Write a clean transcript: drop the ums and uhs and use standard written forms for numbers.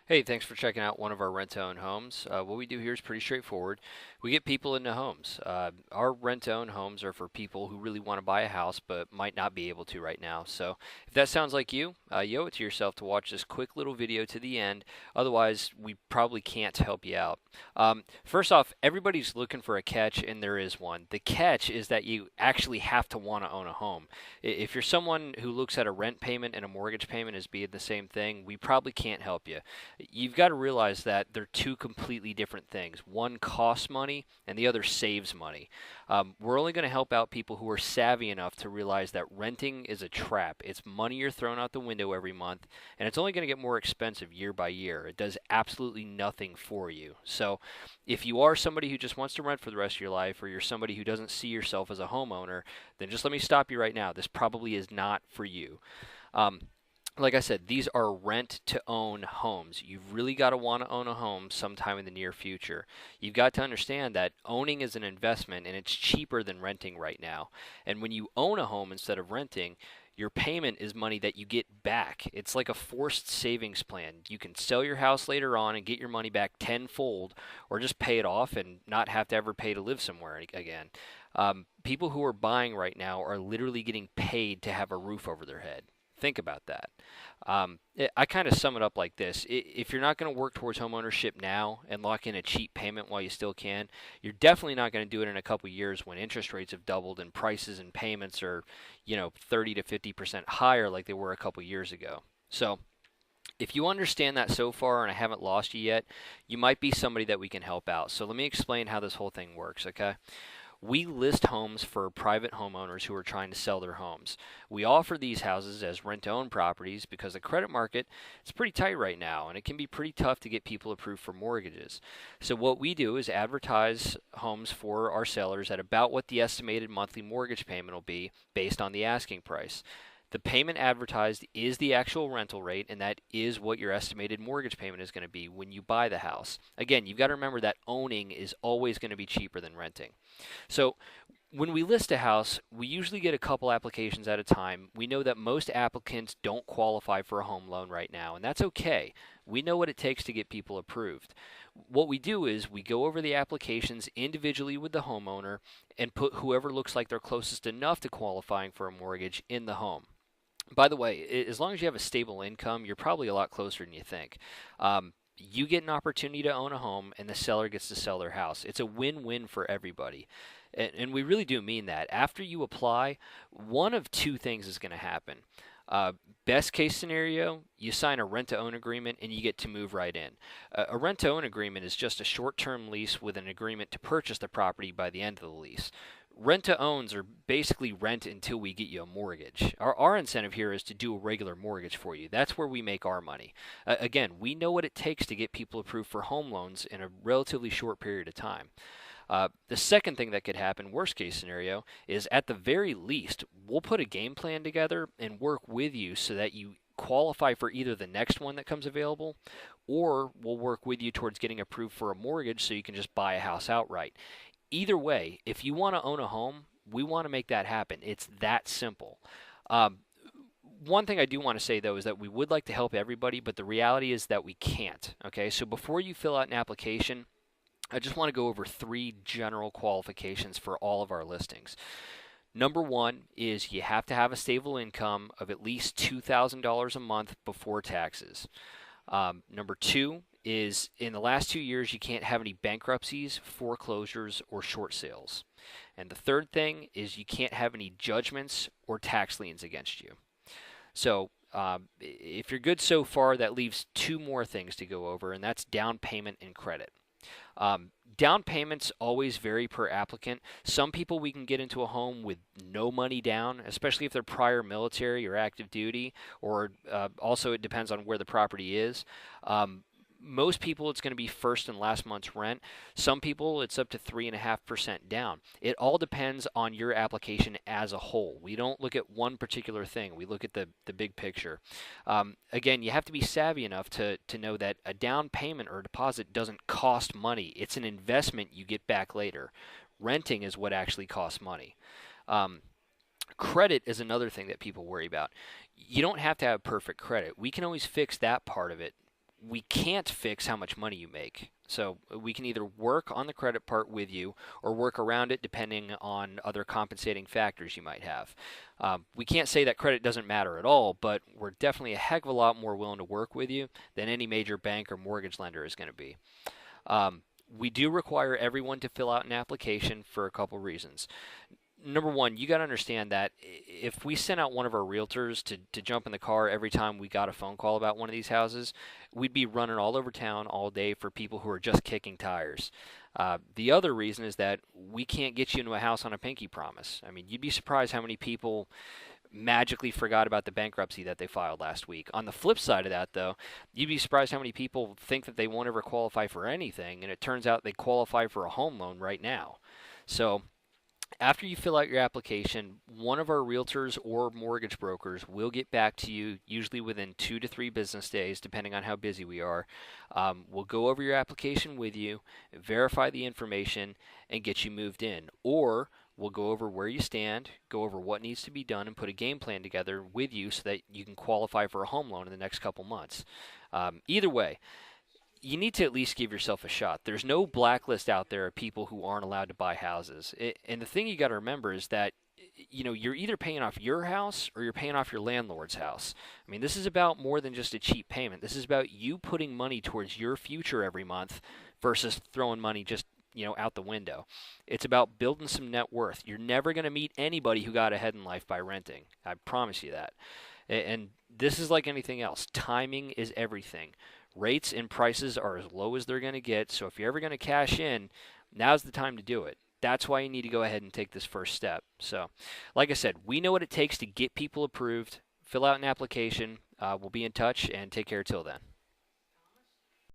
Hey, thanks for checking out one of our rent-to-own homes. What we do here is pretty straightforward. We get people into homes. Our rent-to-own homes are for people who really want to buy a house but might not be able to right now. So if that sounds like you owe it to yourself to watch this quick little video to the end. Otherwise, we probably can't help you out. First off, everybody's looking for a catch, and there is one. The catch is that you actually have to want to own a home. If you're someone who looks at a rent payment and a mortgage payment as being the same thing, we probably can't help you. You've got to realize that they're two completely different things. One costs money and the other saves money. We're only going to help out people who are savvy enough to realize that renting is a trap. It's money you're throwing out the window every month, and it's only going to get more expensive year by year. It does absolutely nothing for you. So if you are somebody who just wants to rent for the rest of your life, or you're somebody who doesn't see yourself as a homeowner, then just let me stop you right now. This probably is not for you. Um, like I said, these are rent to own homes. You've really got to want to own a home sometime in the near future. You've got to understand that owning is an investment and it's cheaper than renting right now. And when you own a home instead of renting, your payment is money that you get back. It's like a forced savings plan. You can sell your house later on and get your money back tenfold, or just pay it off and not have to ever pay to live somewhere again. People who are buying right now are literally getting paid to have a roof over their head. Think about that. I kind of sum it up like this. If you're not going to work towards homeownership now and lock in a cheap payment while you still can, you're definitely not going to do it in a couple years when interest rates have doubled and prices and payments are, 30 to 50% higher like they were a couple years ago. So, if you understand that so far and I haven't lost you yet, you might be somebody that we can help out. So let me explain how this whole thing works, okay? We list homes for private homeowners who are trying to sell their homes. We offer these houses as rent-to-own properties because the credit market is pretty tight right now and it can be pretty tough to get people approved for mortgages. So what we do is advertise homes for our sellers at about what the estimated monthly mortgage payment will be based on the asking price. The payment advertised is the actual rental rate, and that is what your estimated mortgage payment is going to be when you buy the house. Again, you've got to remember that owning is always going to be cheaper than renting. So when we list a house, we usually get a couple applications at a time. We know that most applicants don't qualify for a home loan right now, and that's okay. We know what it takes to get people approved. What we do is we go over the applications individually with the homeowner and put whoever looks like they're closest enough to qualifying for a mortgage in the home. By the way, as long as you have a stable income, you're probably a lot closer than you think. You get an opportunity to own a home, and the seller gets to sell their house. It's a win-win for everybody. And we really do mean that. After you apply, one of two things is going to happen. Uh, Best case scenario, you sign a rent-to-own agreement and you get to move right in. A rent-to-own agreement is just a short-term lease with an agreement to purchase the property by the end of the lease. Rent-to-owns are basically rent until we get you a mortgage. Our incentive here is to do a regular mortgage for you. That's where we make our money. Again, we know what it takes to get people approved for home loans in a relatively short period of time. The second thing that could happen, worst case scenario, is at the very least, we'll put a game plan together and work with you so that you qualify for either the next one that comes available, or we'll work with you towards getting approved for a mortgage so you can just buy a house outright. Either way, if you want to own a home, we want to make that happen. It's that simple. Um, One thing I do want to say though is that we would like to help everybody, but the reality is that we can't. Okay, so before you fill out an application, I just want to go over three general qualifications for all of our listings. Number one is you have to have a stable income of at least $2,000 a month before taxes. Number two is in the last 2 years, you can't have any bankruptcies, foreclosures, or short sales. And the third thing is you can't have any judgments or tax liens against you. So if you're good so far, that leaves two more things to go over, and that's down payment and credit. Down payments always vary per applicant. Some people we can get into a home with no money down, especially if they're prior military or active duty, or also it depends on where the property is. Most people it's going to be first and last month's rent. Some people it's up to 3.5% down. It all depends on your application as a whole. We don't look at one particular thing. We look at the big picture. Again, you have to be savvy enough to know that a down payment or deposit doesn't cost money. It's an investment you get back later. Renting is what actually costs money. Credit is another thing that people worry about. You don't have to have perfect credit. We can always fix that part of it we can't fix how much money you make. So we can either work on the credit part with you or work around it depending on other compensating factors you might have. We can't say that credit doesn't matter at all, but we're definitely a heck of a lot more willing to work with you than any major bank or mortgage lender is going to be. We do require everyone to fill out an application for a couple reasons. Number one, you got to understand that if we sent out one of our realtors to jump in the car every time we got a phone call about one of these houses, we'd be running all over town all day for people who are just kicking tires. The other reason is that we can't get you into a house on a pinky promise. I mean, you'd be surprised how many people magically forgot about the bankruptcy that they filed last week. On the flip side of that, though, you'd be surprised how many people think that they won't ever qualify for anything, and it turns out they qualify for a home loan right now. So after you fill out your application, one of our realtors or mortgage brokers will get back to you, usually within 2 to 3 business days, depending on how busy we are. We'll go over your application with you, verify the information, and get you moved in. Or we'll go over where you stand, go over what needs to be done, and put a game plan together with you so that you can qualify for a home loan in the next couple months. Either way, you need to at least give yourself a shot. There's no blacklist out there of people who aren't allowed to buy houses. And the thing you got to remember is that you're either paying off your house or you're paying off your landlord's house. I mean, this is about more than just a cheap payment. This is about you putting money towards your future every month versus throwing money just out the window. It's about building some net worth. You're never going to meet anybody who got ahead in life by renting. I promise you that. And this is like anything else. Timing is everything. Rates and prices are as low as they're going to get, so if you're ever going to cash in, now's the time to do it. That's why you need to go ahead and take this first step. So, like I said, we know what it takes to get people approved. Fill out an application. We'll be in touch, and take care till then.